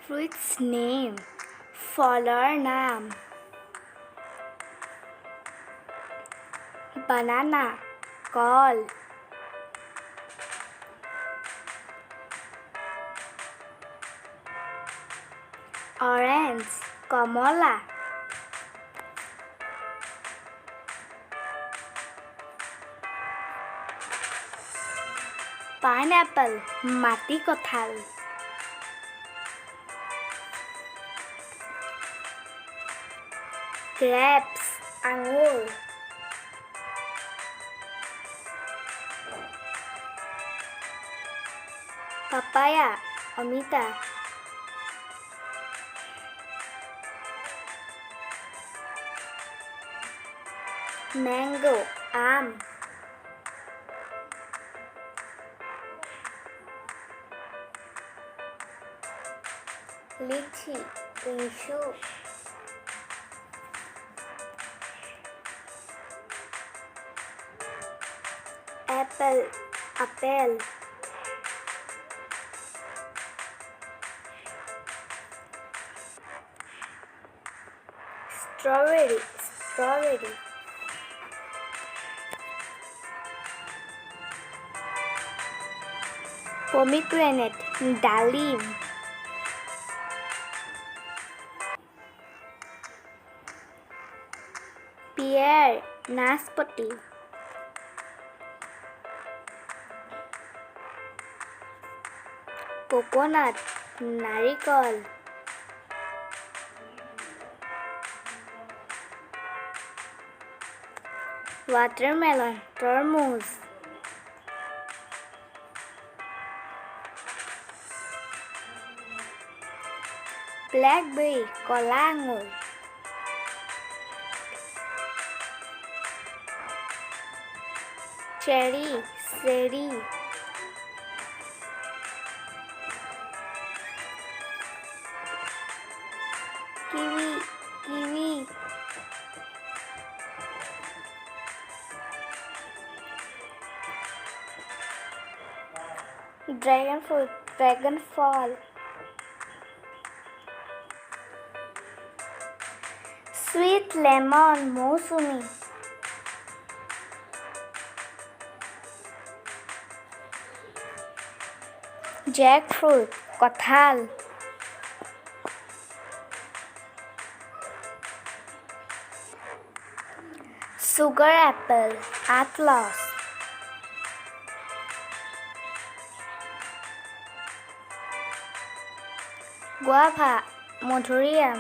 Fruits name. ফলৰ নাম. Banana. Call. Orange. কমলা. Pineapple. মাটি কঁঠাল. Grapes. আঙুৰ. Papaya. অমিতা. Mango. আম. Lychee. লিচু. Apple. Apple. Strawberry. strawberry. Pomegranate. ডালিম. Pear. নাচপতি. Coconut. নাৰিকল. Watermelon. তৰমুজ. Blackberry. কলা আঙুৰ. Cherry. Cherry. Kiwi. Kiwi. Dragon fruit. dragon ফল. Sweet lemon. মৌচুমী. Jackfruit. কঁঠাল. Sugar apple. Atlas. Guava. মধুৰিআম.